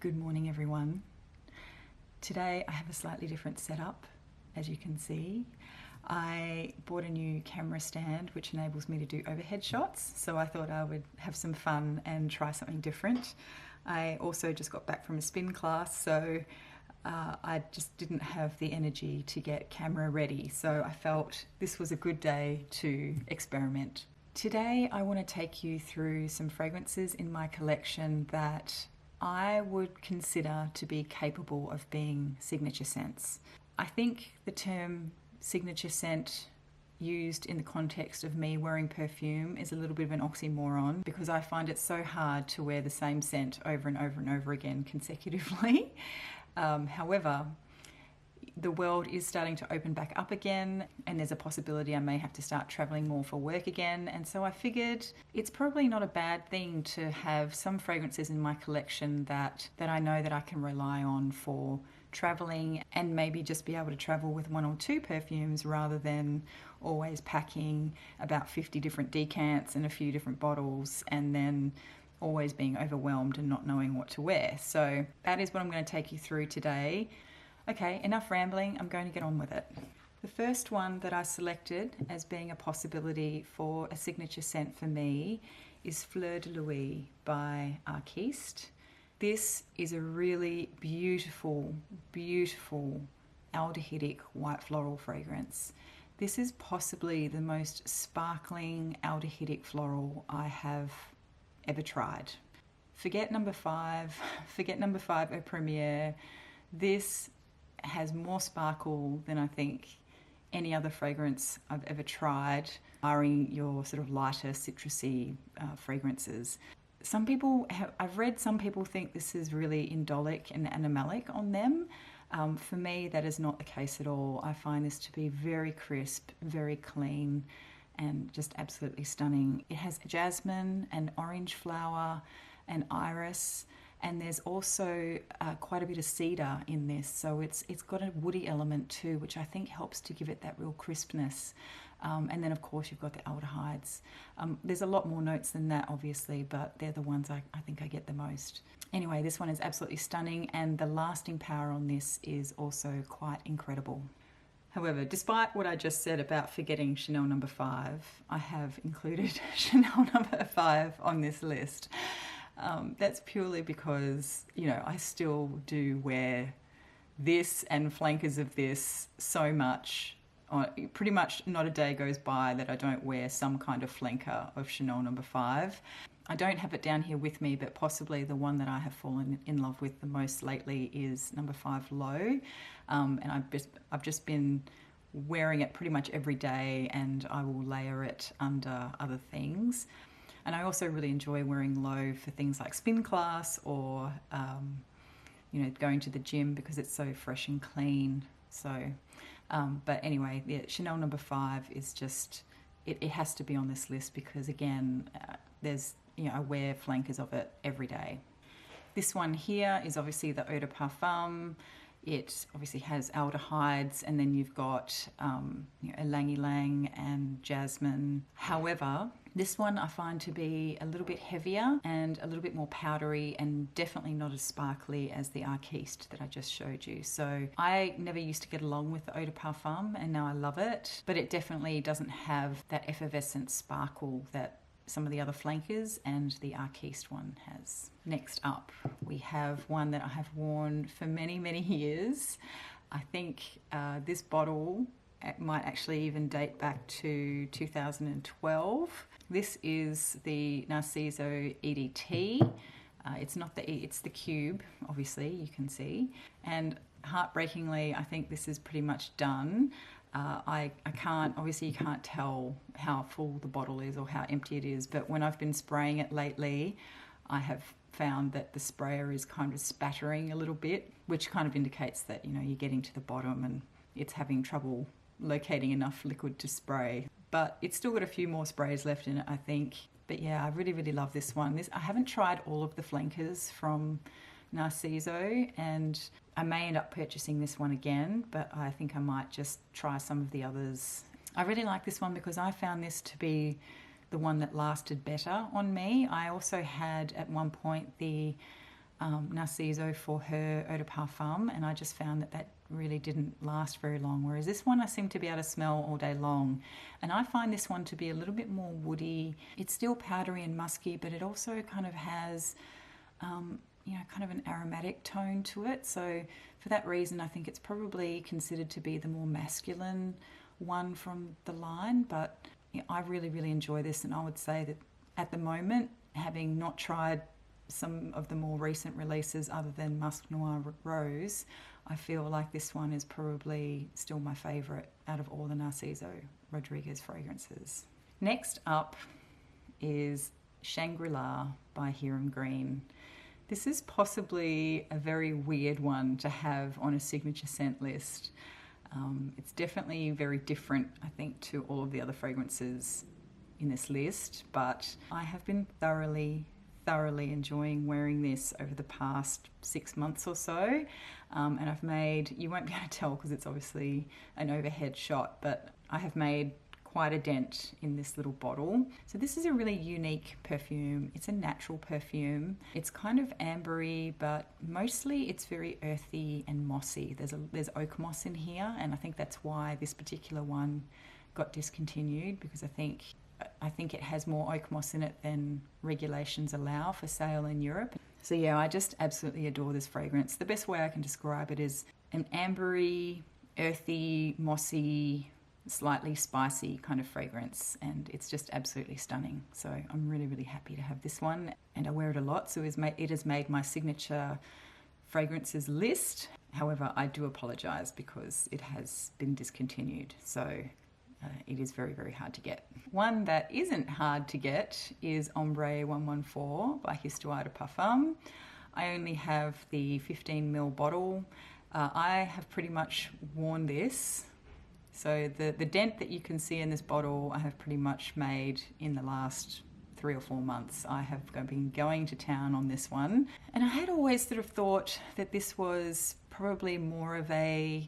Good morning, everyone. Today I have a slightly different setup, as you can see. I bought a new camera stand which enables me to do overhead shots, so I thought I would have some fun and try something different. I also just got back from a spin class, so I just didn't have the energy to get camera ready, so I felt this was a good day to experiment. Today I want to take you through some fragrances in my collection that I would consider to be capable of being signature scents. I think the term signature scent used in the context of me wearing perfume is a little bit of an oxymoron because I find it so hard to wear the same scent over and over and over again consecutively. However, the world is starting to open back up again, and there's a possibility I may have to start traveling more for work again, and so I figured it's probably not a bad thing to have some fragrances in my collection that I know that I can rely on for traveling, and maybe just be able to travel with one or two perfumes rather than always packing about 50 different decants and a few different bottles and then always being overwhelmed and not knowing what to wear. So that is what I'm going to take you through today. Okay, enough rambling, I'm going to get on with it. The first one that I selected as being a possibility for a signature scent for me is Fleur de Lis by Arquiste. This is a really beautiful, beautiful aldehydic white floral fragrance. This is possibly the most sparkling aldehydic floral I have ever tried. Forget number 5 au Premiere. This has more sparkle than I think any other fragrance I've ever tried, barring your sort of lighter citrusy fragrances. I've read some people think this is really indolic and animalic on them. For me, that is not the case at all. I find this to be very crisp, very clean, and just absolutely stunning. It has jasmine and orange flower and iris, and there's also quite a bit of cedar in this, so it's got a woody element too, which I think helps to give it that real crispness. And then of course you've got the aldehydes. There's a lot more notes than that obviously, but they're the ones I think I get the most. Anyway, this one is absolutely stunning, and the lasting power on this is also quite incredible. However, despite what I just said about forgetting Chanel number 5, I have included Chanel number 5 on this list. That's purely because, I still do wear this and flankers of this so much. Pretty much not a day goes by that I don't wear some kind of flanker of Chanel number 5. I don't have it down here with me, but possibly the one that I have fallen in love with the most lately is number 5 Low. And I've just been wearing it pretty much every day, and I will layer it under other things. And I also really enjoy wearing Low for things like spin class or, going to the gym because it's so fresh and clean. So, but anyway, Chanel number 5 is just, it has to be on this list because again, I wear flankers of it every day. This one here is obviously the Eau de Parfum. It obviously has aldehydes, and then you've got ylang ylang and jasmine. However, this one I find to be a little bit heavier and a little bit more powdery, and definitely not as sparkly as the Arquiste that I just showed you. So I never used to get along with the Eau de Parfum, and now I love it, but it definitely doesn't have that effervescent sparkle that some of the other flankers and the Arquiste one has. Next up, we have one that I have worn for many, many years. I think this bottle might actually even date back to 2012. This is the Narciso EdT. It's the cube, obviously, you can see. And heartbreakingly, I think this is pretty much done. Obviously you can't tell how full the bottle is or how empty it is, but when I've been spraying it lately, I have found that the sprayer is kind of spattering a little bit, which kind of indicates that, you're getting to the bottom and it's having trouble locating enough liquid to spray. But it's still got a few more sprays left in it, I think. But yeah, I really, really love this one. I haven't tried all of the flankers from Narciso, and I may end up purchasing this one again, but I think I might just try some of the others. I really like this one because I found this to be the one that lasted better on me. I also had at one point the Narciso for her eau de parfum, and I just found that really didn't last very long, whereas this one I seem to be able to smell all day long. And I find this one to be a little bit more woody. It's still powdery and musky, but it also kind of has kind of an aromatic tone to it. So for that reason, I think it's probably considered to be the more masculine one from the line. But I really, really enjoy this, and I would say that at the moment, having not tried some of the more recent releases other than Musk Noir Rose, I feel like this one is probably still my favourite out of all the Narciso Rodriguez fragrances. Next up is Shangri by Hiram Green. This is possibly a very weird one to have on a signature scent list. It's definitely very different, I think, to all of the other fragrances in this list, but I have been thoroughly enjoying wearing this over the past 6 months or so. And I've made, you won't be able to tell because it's obviously an overhead shot, but I have made quite a dent in this little bottle. So this is a really unique perfume. It's a natural perfume. It's kind of ambery, but mostly it's very earthy and mossy. There's oak moss in here, and I think that's why this particular one got discontinued, because I think it has more oak moss in it than regulations allow for sale in Europe. So yeah, I just absolutely adore this fragrance. The best way I can describe it is an ambery, earthy, mossy, slightly spicy kind of fragrance, and it's just absolutely stunning. So I'm really, really happy to have this one, and I wear it a lot, so it has made my signature fragrances list. However, I do apologise because it has been discontinued, so it is very, very hard to get. One that isn't hard to get is Ambre 114 by Histoires de Parfums. I only have the 15ml bottle. I have pretty much worn this. So the dent that you can see in this bottle I have pretty much made in the last 3 or 4 months. I have been going to town on this one. And I had always sort of thought that this was probably more of a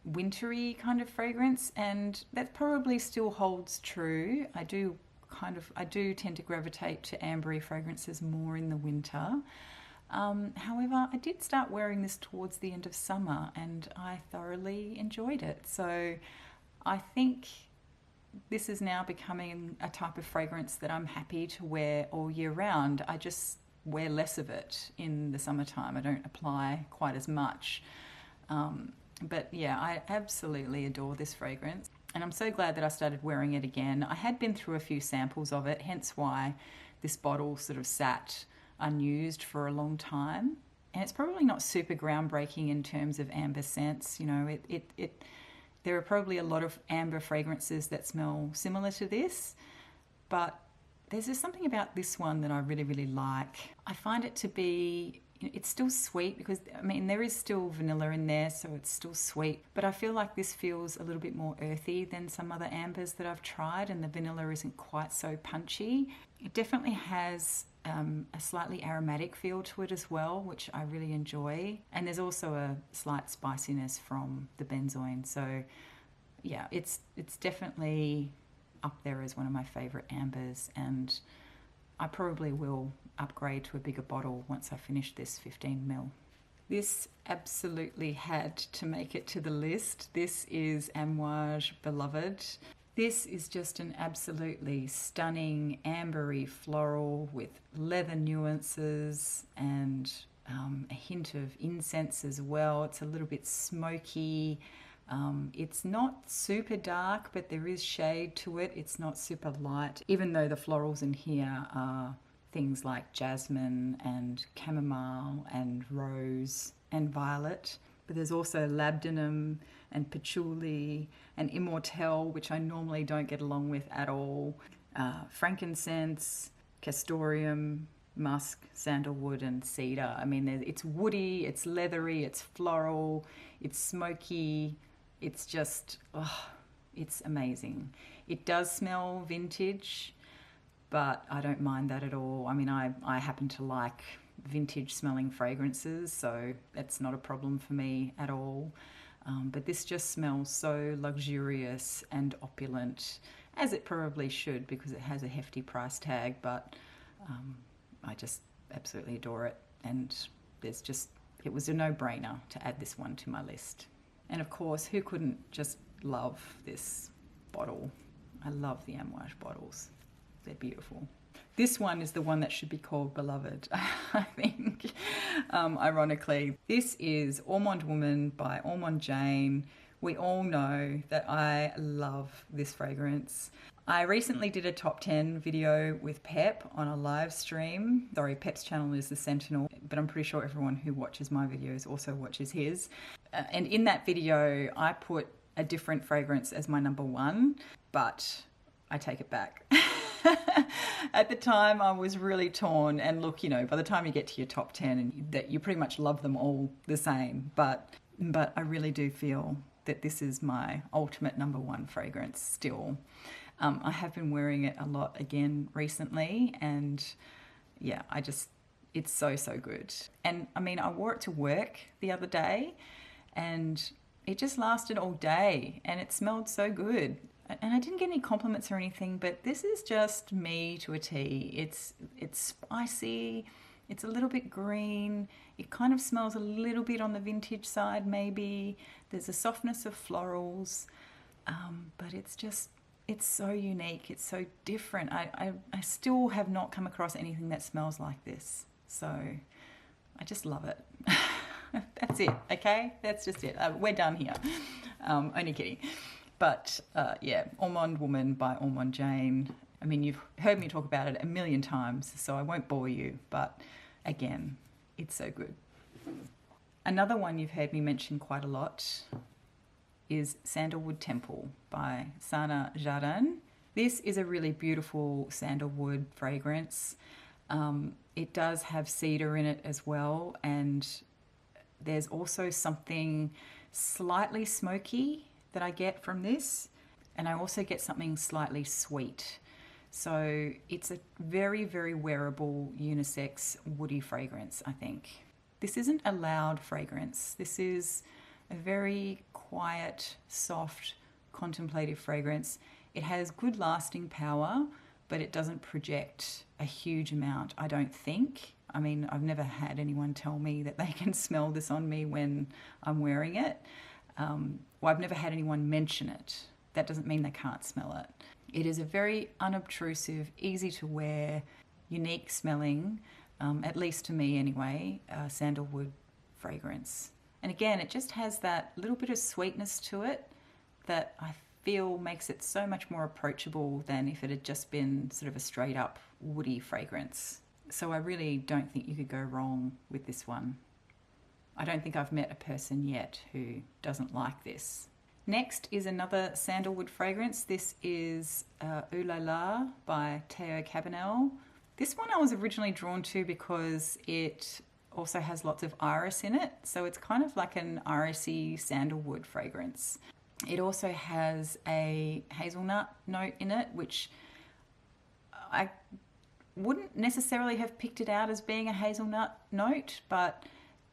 wintry kind of fragrance, and that probably still holds true. I do tend to gravitate to ambery fragrances more in the winter. However, I did start wearing this towards the end of summer and I thoroughly enjoyed it. So I think this is now becoming a type of fragrance that I'm happy to wear all year round. I just wear less of it in the summertime. I don't apply quite as much. But yeah, I absolutely adore this fragrance, and I'm so glad that I started wearing it again. I had been through a few samples of it, hence why this bottle sort of sat unused for a long time. And it's probably not super groundbreaking in terms of amber scents. You know, there are probably a lot of amber fragrances that smell similar to this, but there's just something about this one that I really, really like. I find it to be, it's still sweet because, I mean, there is still vanilla in there, so it's still sweet. But I feel like this feels a little bit more earthy than some other ambers that I've tried, and the vanilla isn't quite so punchy. It definitely has a slightly aromatic feel to it as well, which I really enjoy. And there's also a slight spiciness from the benzoin. So yeah, it's definitely up there as one of my favourite ambers, and I probably will upgrade to a bigger bottle once I finish this 15ml. This absolutely had to make it to the list. This is Amouage Beloved. This is just an absolutely stunning ambery floral with leather nuances and a hint of incense as well. It's a little bit smoky. It's not super dark, but there is shade to it. It's not super light, even though the florals in here are things like jasmine and chamomile and rose and violet. But there's also labdanum and patchouli and immortelle, which I normally don't get along with at all. Frankincense, castoreum, musk, sandalwood and cedar. I mean, it's woody, it's leathery, it's floral, it's smoky. It's just, it's amazing. It does smell vintage, but I don't mind that at all. I mean, I happen to like vintage smelling fragrances, so that's not a problem for me at all. But this just smells so luxurious and opulent, as it probably should because it has a hefty price tag, but I just absolutely adore it. and it was a no-brainer to add this one to my list. And of course, who couldn't just love this bottle? I love the Amouage bottles. They're beautiful. This one is the one that should be called Beloved, I think, ironically. This is Ormonde Woman by Ormonde Jayne. We all know that I love this fragrance. I recently did a top 10 video with Pep on a live stream. Sorry, Pep's channel is The Sentinel, but I'm pretty sure everyone who watches my videos also watches his. And in that video, I put a different fragrance as my number one, but I take it back. At the time, I was really torn. And look, you know, by the time you get to your top 10, and that you pretty much love them all the same. But I really do feel that this is my ultimate number one fragrance still. I have been wearing it a lot again recently, and yeah, it's so good. And I mean, I wore it to work the other day, and it just lasted all day, and it smelled so good. And I didn't get any compliments or anything, but this is just me to a T. It's spicy, it's a little bit green, it kind of smells a little bit on the vintage side maybe. There's a softness of florals, but it's so unique, it's so different. I still have not come across anything that smells like this. So I just love it. That's it, okay? That's just it. We're done here. Only kidding. But yeah, Ormonde Woman by Ormonde Jayne. I mean, you've heard me talk about it a million times, so I won't bore you. But again, it's so good. Another one you've heard me mention quite a lot is Sandalwood Temple by Jardin. This is a really beautiful sandalwood fragrance. It does have cedar in it as well, and there's also something slightly smoky that I get from this, and I also get something slightly sweet. So it's a very, very wearable unisex woody fragrance, I think. This isn't a loud fragrance. This is a very quiet, soft, contemplative fragrance. It has good lasting power, but it doesn't project a huge amount, I don't think. I mean, I've never had anyone tell me that they can smell this on me when I'm wearing it. Well, I've never had anyone mention it. That doesn't mean they can't smell it. It is a very unobtrusive, easy to wear, unique smelling, at least to me anyway, sandalwood fragrance. And again, it just has that little bit of sweetness to it that I feel makes it so much more approachable than if it had just been sort of a straight up woody fragrance. So I really don't think you could go wrong with this one. I don't think I've met a person yet who doesn't like this. Next is another sandalwood fragrance. This is Ooh La La by Teo Cabanel. This one I was originally drawn to because it also has lots of iris in it. So it's kind of like an irisy sandalwood fragrance. It also has a hazelnut note in it, which I wouldn't necessarily have picked it out as being a hazelnut note, but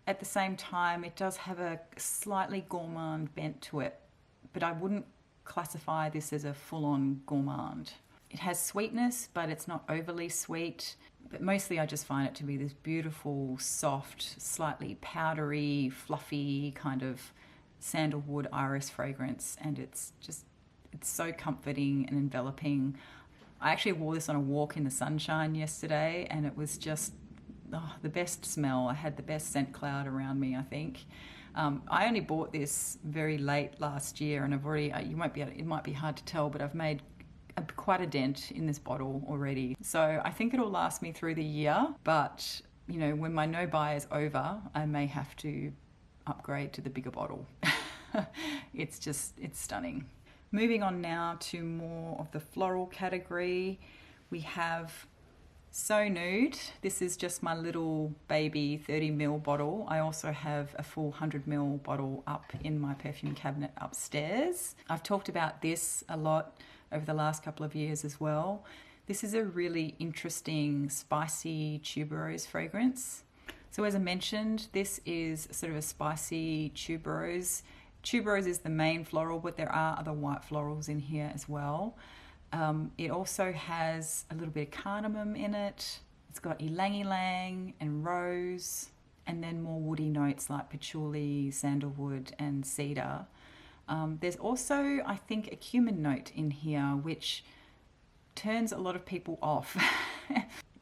at the same time, it does have a slightly gourmand bent to it, but I wouldn't classify this as a full-on gourmand. It has sweetness, but it's not overly sweet. But mostly I just find it to be this beautiful, soft, slightly powdery, fluffy kind of sandalwood iris fragrance. And it's so comforting and enveloping. I actually wore this on a walk in the sunshine yesterday, and it was just the best smell. I had the best scent cloud around me, I think. I only bought this very late last year, and I've already, it might be hard to tell, but I've made quite a dent in this bottle already. So I think it'll last me through the year, but you know, when my no buy is over, I may have to upgrade to the bigger bottle. It's stunning. Moving on now to more of the floral category, we have So Nude. This is just my little baby 30ml bottle. I also have a full 100ml bottle up in my perfume cabinet upstairs. I've talked about this a lot over the last couple of years as well. This is a really interesting, spicy tuberose fragrance. So as I mentioned, this is sort of a spicy tuberose. Tuberose is the main floral, but there are other white florals in here as well. It also has a little bit of cardamom in it, It's got ylang ylang and rose, and then more woody notes like patchouli, sandalwood, and cedar. There's also, I think, a cumin note in here, which turns a lot of people off.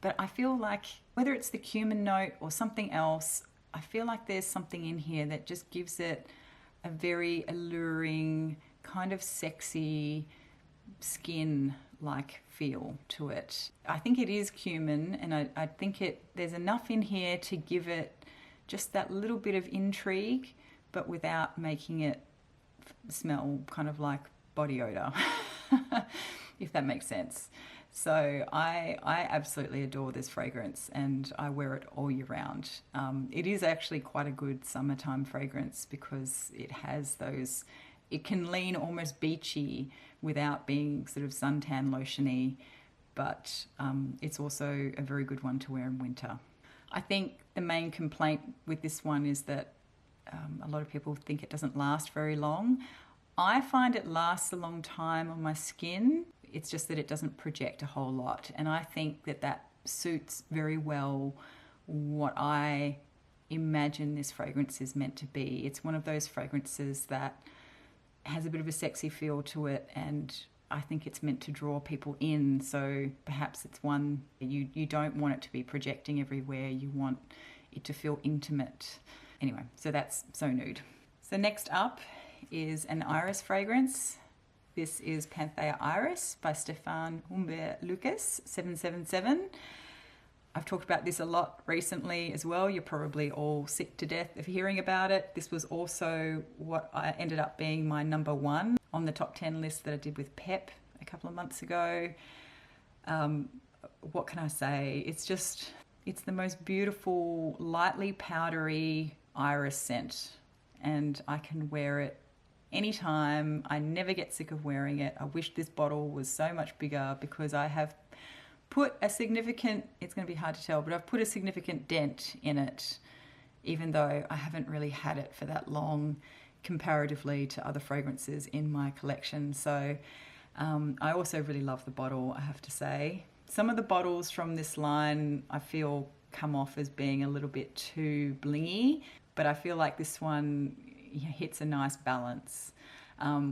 But I feel like whether it's the cumin note or something else, I feel like there's something in here that just gives it a very alluring, kind of sexy, skin-like feel to it. I think it is cumin, and I think there's enough in here to give it just that little bit of intrigue, but without making it smell kind of like body odor, if that makes sense. So I absolutely adore this fragrance, and I wear it all year round. It is actually quite a good summertime fragrance because it has those, it can lean almost beachy without being sort of suntan lotiony, but it's also a very good one to wear in winter. I think the main complaint with this one is that a lot of people think it doesn't last very long. I find it lasts a long time on my skin. It's just that it doesn't project a whole lot. And I think that suits very well what I imagine this fragrance is meant to be. It's one of those fragrances that has a bit of a sexy feel to it, and I think it's meant to draw people in. So perhaps it's one you don't want it to be projecting everywhere. You want it to feel intimate. Anyway, so that's So Nude. So next up is an iris fragrance. This is Panthea Iris by Stephane Humbert Lucas 777. I've talked about this a lot recently as well. You're probably all sick to death of hearing about it. This was also what I ended up being my number one on the top 10 list that I did with Pep a couple of months ago. What can I say? It's the most beautiful, lightly powdery iris scent, and I can wear it anytime. I never get sick of wearing it. I wish this bottle was so much bigger because I have put a significant, it's going to be hard to tell, but I've put a significant dent in it, even though I haven't really had it for that long comparatively to other fragrances in my collection. So I also really love the bottle, I have to say. Some of the bottles from this line I feel come off as being a little bit too blingy, but I feel like this one hits a nice balance,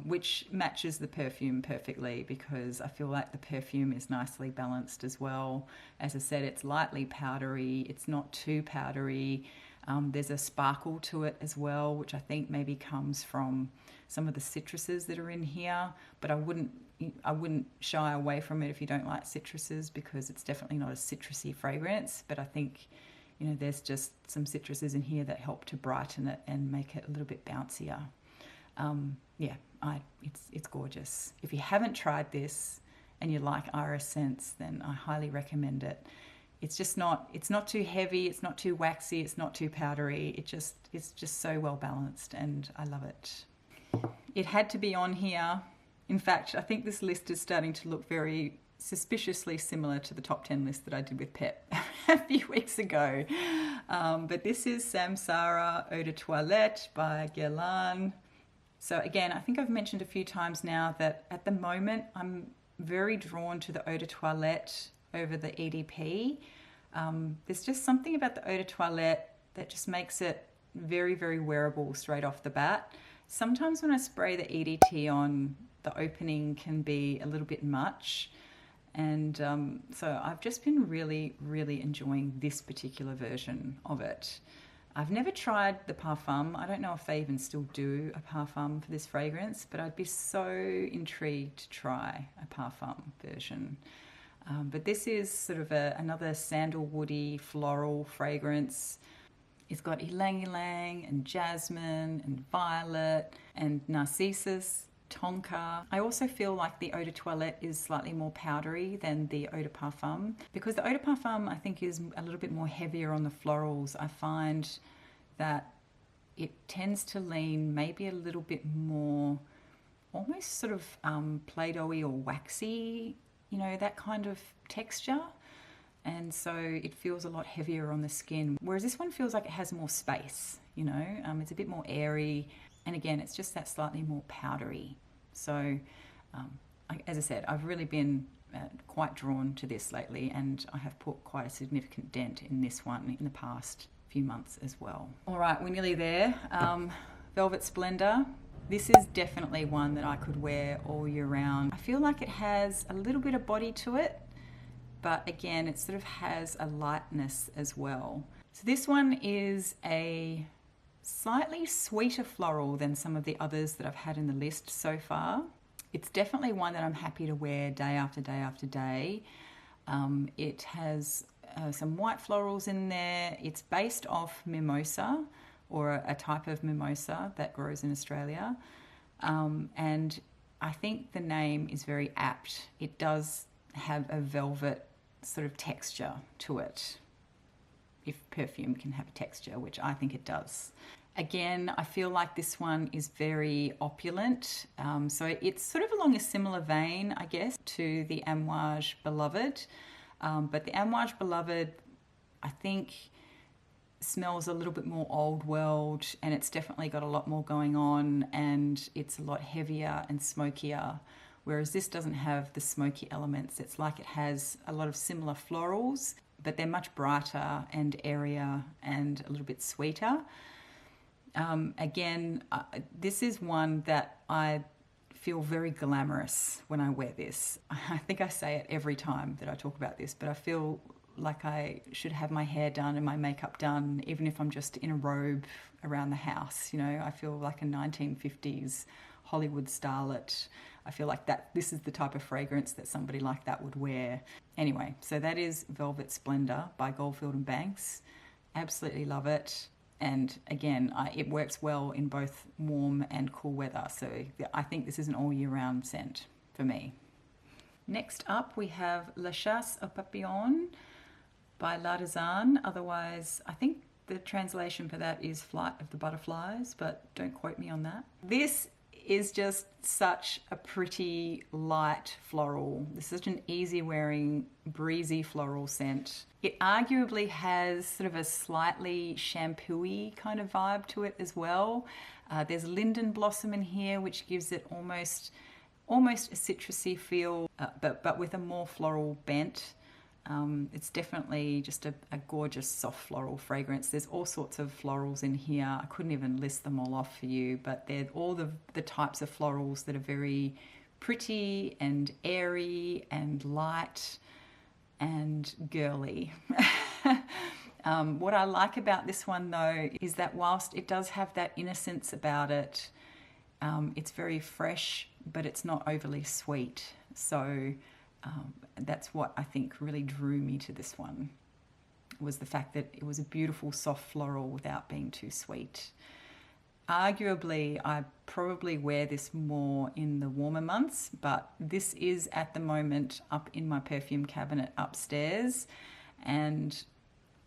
which matches the perfume perfectly because I feel like the perfume is nicely balanced as well. As I said, it's lightly powdery, it's not too powdery. There's a sparkle to it as well, which I think maybe comes from some of the citruses that are in here, but I wouldn't shy away from it if you don't like citruses, because it's definitely not a citrusy fragrance. But I think, you know, there's just some citruses in here that help to brighten it and make it a little bit bouncier. It's gorgeous. If you haven't tried this and you like iris scents, then I highly recommend it. It's not too heavy, it's not too waxy, it's not too powdery. It's just so well balanced, and I love it. It had to be on here. In fact, I think this list is starting to look very suspiciously similar to the top 10 list that I did with Pep a few weeks ago. But this is Samsara Eau de Toilette by Guerlain. So again, I think I've mentioned a few times now that at the moment I'm very drawn to the Eau de Toilette over the EDP. There's just something about the Eau de Toilette that just makes it very, very wearable straight off the bat. Sometimes when I spray the EDT on, the opening can be a little bit much. And so I've just been really, really enjoying this particular version of it. I've never tried the Parfum. I don't know if they even still do a Parfum for this fragrance, but I'd be so intrigued to try a Parfum version. But this is sort of another sandalwoody floral fragrance. It's got ylang ylang and jasmine and violet and narcissus, tonka. I also feel like the Eau de Toilette is slightly more powdery than the Eau de Parfum, because the Eau de Parfum I think is a little bit more heavier on the florals. I find that it tends to lean maybe a little bit more almost sort of Play-Doh-y or waxy, you know, that kind of texture. And so it feels a lot heavier on the skin, whereas this one feels like it has more space, you know. It's a bit more airy, and again, it's just that slightly more powdery. So as I said, I've really been quite drawn to this lately, and I have put quite a significant dent in this one in the past few months as well. All right, we're nearly there. Velvet Splendour. This is definitely one that I could wear all year round. I feel like it has a little bit of body to it, but again, it sort of has a lightness as well. So this one is a slightly sweeter floral than some of the others that I've had in the list so far. It's definitely one that I'm happy to wear day after day after day. It has some white florals in there. It's based off mimosa, or a type of mimosa that grows in Australia. And I think the name is very apt. It does have a velvet sort of texture to it, if perfume can have a texture, which I think it does. Again, I feel like this one is very opulent. So it's sort of along a similar vein, I guess, to the Amouage Beloved. But the Amouage Beloved, I think, smells a little bit more old world, and it's definitely got a lot more going on, and it's a lot heavier and smokier. Whereas this doesn't have the smoky elements. It's like it has a lot of similar florals, but they're much brighter and airier and a little bit sweeter. Again, this is one that I feel very glamorous when I wear this. I think I say it every time that I talk about this, but I feel like I should have my hair done and my makeup done, even if I'm just in a robe around the house. You know, I feel like a 1950s Hollywood starlet. I feel like this is the type of fragrance that somebody like that would wear. Anyway, so that is Velvet Splendour by Goldfield and Banks. Absolutely love it. And again, it works well in both warm and cool weather. So I think this is an all year round scent for me. Next up, we have La Chasse aux Papillons by L'Artisan. Otherwise, I think the translation for that is Flight of the Butterflies, but don't quote me on that. This is just such a pretty light floral. This is such an easy wearing, breezy floral scent. It arguably has sort of a slightly shampoo-y kind of vibe to it as well. There's linden blossom in here, which gives it almost a citrusy feel, but with a more floral bent. It's definitely just a gorgeous soft floral fragrance. There's all sorts of florals in here. I couldn't even list them all off for you, but they're all the types of florals that are very pretty and airy and light and girly. What I like about this one though is that whilst it does have that innocence about it, it's very fresh, but it's not overly sweet. So that's what I think really drew me to this one, was the fact that it was a beautiful soft floral without being too sweet. Arguably, I probably wear this more in the warmer months, but this is at the moment up in my perfume cabinet upstairs, and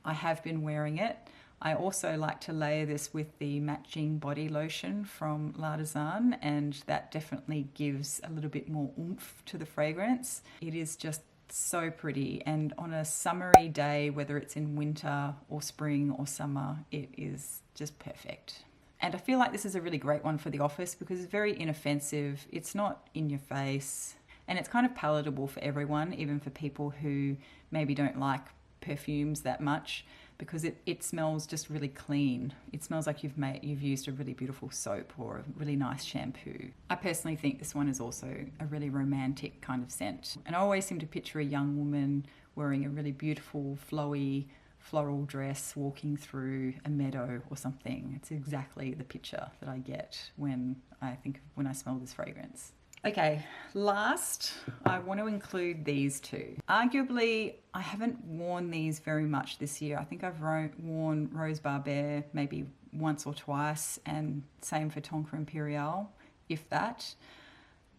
I have been wearing it. I also like to layer this with the matching body lotion from L'Artisan, and that definitely gives a little bit more oomph to the fragrance. It is just so pretty, and on a summery day, whether it's in winter or spring or summer, it is just perfect. And I feel like this is a really great one for the office because it's very inoffensive, it's not in your face, and it's kind of palatable for everyone, even for people who maybe don't like perfumes that much, because it smells just really clean. It smells like you've used a really beautiful soap or a really nice shampoo. I personally think this one is also a really romantic kind of scent. And I always seem to picture a young woman wearing a really beautiful, flowy, floral dress walking through a meadow or something. It's exactly the picture that I get when I smell this fragrance. Okay, last, I want to include these two. Arguably, I haven't worn these very much this year. I think I've worn Rose Barbare maybe once or twice, and same for Tonka Imperial, if that.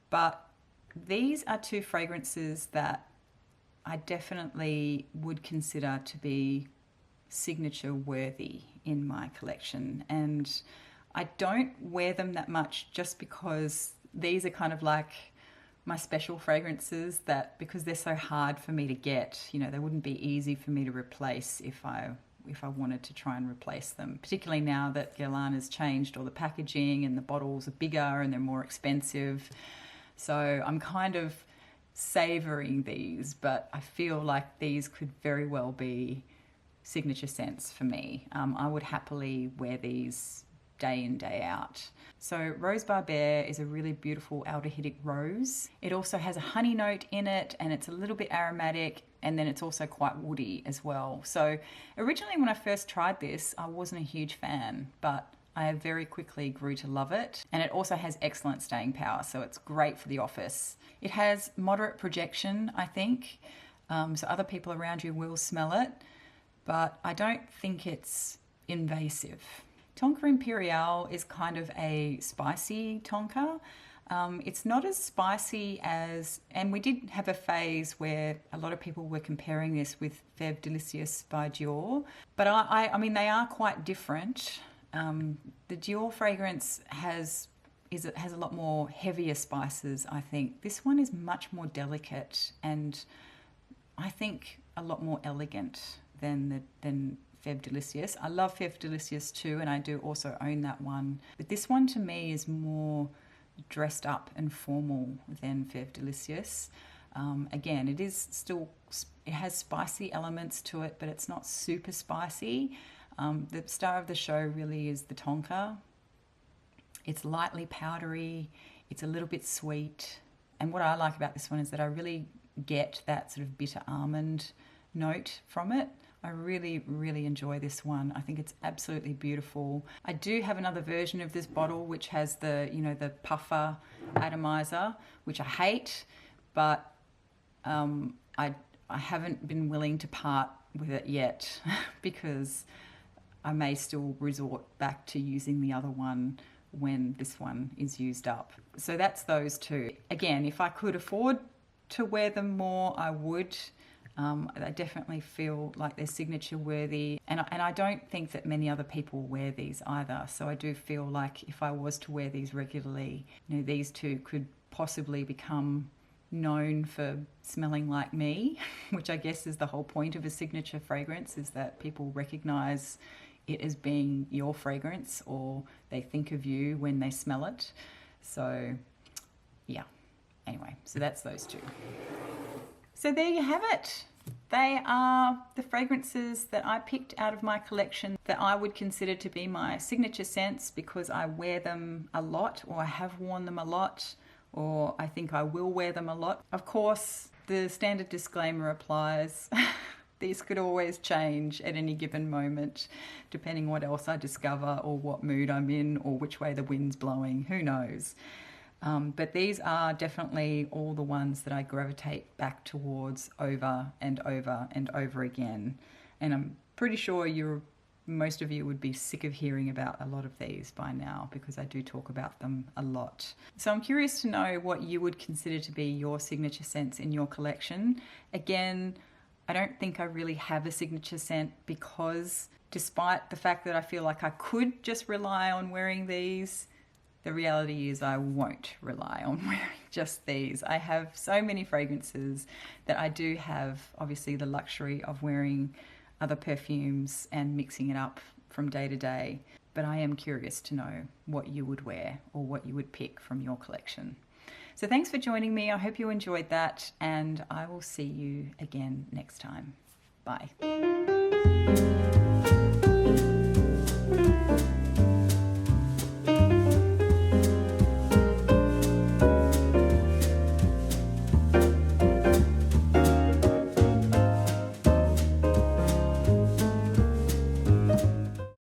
But these are two fragrances that I definitely would consider to be signature worthy in my collection. And I don't wear them that much just because these are kind of like my special fragrances, that because they're so hard for me to get, you know, they wouldn't be easy for me to replace if I wanted to try and replace them, particularly now that Guerlain has changed all the packaging and the bottles are bigger and they're more expensive. So I'm kind of savouring these, but I feel like these could very well be signature scents for me. I would happily wear these day in, day out. So Rose Barbare is a really beautiful aldehydic rose. It also has a honey note in it, and it's a little bit aromatic, and then it's also quite woody as well. So originally when I first tried this, I wasn't a huge fan, but I very quickly grew to love it. And it also has excellent staying power, so it's great for the office. It has moderate projection, I think, so other people around you will smell it, but I don't think it's invasive. Tonka Imperial is kind of a spicy tonka. It's not as spicy as, and we did have a phase where a lot of people were comparing this with Fève Délicieuse by Dior, but I mean, they are quite different. The Dior fragrance has a lot more heavier spices, I think. This one is much more delicate and I think a lot more elegant than Fève Délicieuse. I love Fève Délicieuse too, and I do also own that one. But this one to me is more dressed up and formal than Fève Délicieuse. Again, it has spicy elements to it, but it's not super spicy. The star of the show really is the tonka. It's lightly powdery, it's a little bit sweet. And what I like about this one is that I really get that sort of bitter almond note from it. I really, really enjoy this one. I think it's absolutely beautiful. I do have another version of this bottle which has the, the puffer atomizer, which I hate, but I haven't been willing to part with it yet because I may still resort back to using the other one when this one is used up. So that's those two. Again, if I could afford to wear them more, I would. I definitely feel like they're signature worthy, and I don't think that many other people wear these either. So I do feel like if I was to wear these regularly, these two could possibly become known for smelling like me, which I guess is the whole point of a signature fragrance, is that people recognize it as being your fragrance, or they think of you when they smell it. So yeah, anyway, so that's those two. So there you have it. They are the fragrances that I picked out of my collection that I would consider to be my signature scents because I wear them a lot, or I have worn them a lot, or I think I will wear them a lot. Of course, the standard disclaimer applies. These could always change at any given moment, depending what else I discover or what mood I'm in or which way the wind's blowing, who knows. But these are definitely all the ones that I gravitate back towards over and over and over again. And I'm pretty sure most of you would be sick of hearing about a lot of these by now because I do talk about them a lot. So I'm curious to know what you would consider to be your signature scents in your collection. Again, I don't think I really have a signature scent because despite the fact that I feel like I could just rely on wearing these, the reality is I won't rely on wearing just these. I have so many fragrances that I do have obviously the luxury of wearing other perfumes and mixing it up from day to day. But I am curious to know what you would wear or what you would pick from your collection. So thanks for joining me. I hope you enjoyed that, and I will see you again next time. Bye.